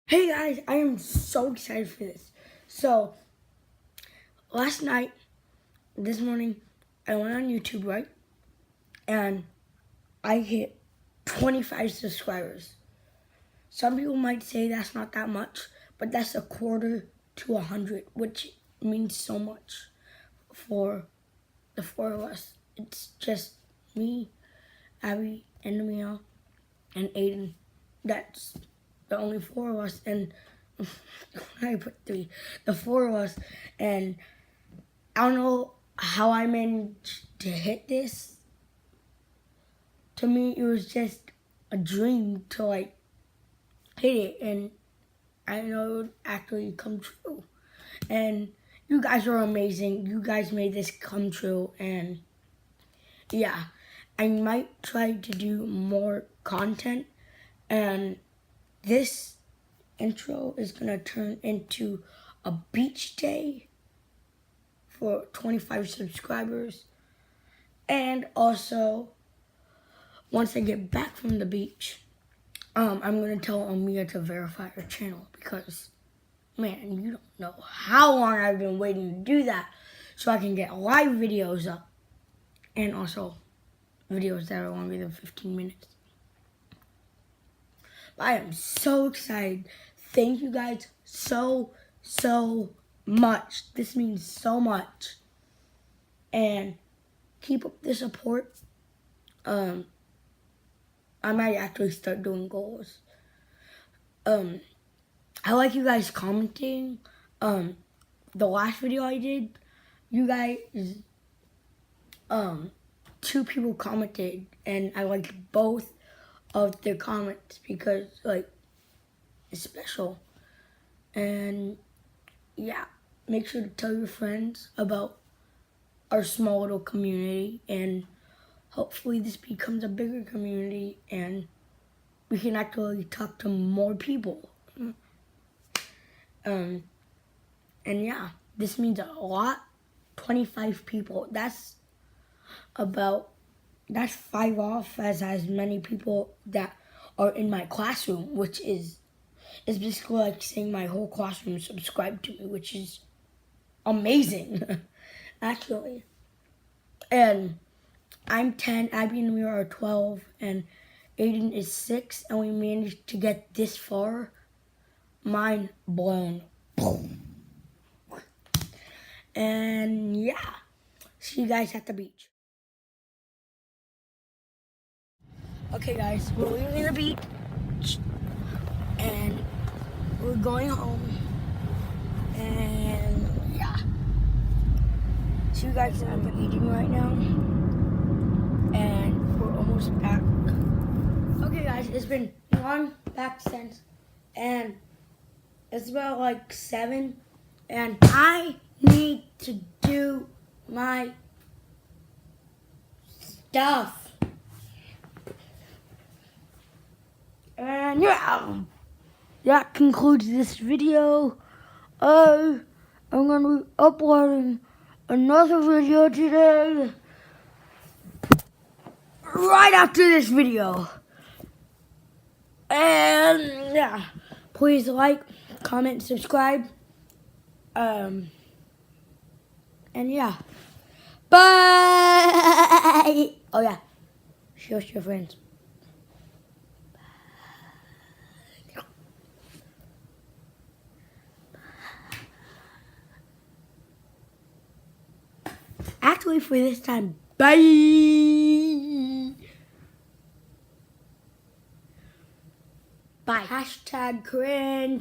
Hey guys, I am so excited for this. So, last night, this morning, I went on YouTube, right? And I hit 25 subscribers. Some people might say that's not that much, but that's a quarter to 100, which means so much for the four of us. It's just me, Abby, and Emil, and Aiden. That's the only four of us, and I put three, the four of us, and I don't know how I managed to hit this. To me, it was just a dream to like hit it, and I know it would actually come true. And you guys are amazing. You guys made this come true, and yeah, I might try to do more content, and this intro is gonna turn into a beach day for 25 subscribers. And also, once I get back from the beach, I'm gonna tell Amia to verify her channel because, man, you don't know how long I've been waiting to do that so I can get live videos up and also videos that are longer than 15 minutes. I am so excited. Thank you guys so much. This means so much. And keep up the support. I might actually start doing goals. I like you guys commenting. The last video I did, you guys, two people commented, and I liked both of their comments because, like, it's special. And yeah, make sure to tell your friends about our small little community, and hopefully this becomes a bigger community and we can actually talk to more people. And yeah, this means a lot. 25 people. That's 5 off as many people that are in my classroom, which is basically like saying my whole classroom subscribed to me, which is amazing, actually. And I'm 10, Abby and Amira are 12, and Aiden is 6, and we managed to get this far. Mind blown. And yeah, see you guys at the beach. Okay guys, we're leaving the beach, and we're going home, and yeah. See you guys at the eating right now, and we're almost back. Okay guys, it's been long back since, and it's about like 7, and I need to do my stuff. And yeah, that concludes this video. I'm gonna be uploading another video today, right after this video. And yeah, please like, comment, subscribe. And yeah, bye. Oh yeah, show your friends. Actually, for this time, bye. Bye. Hashtag cringe.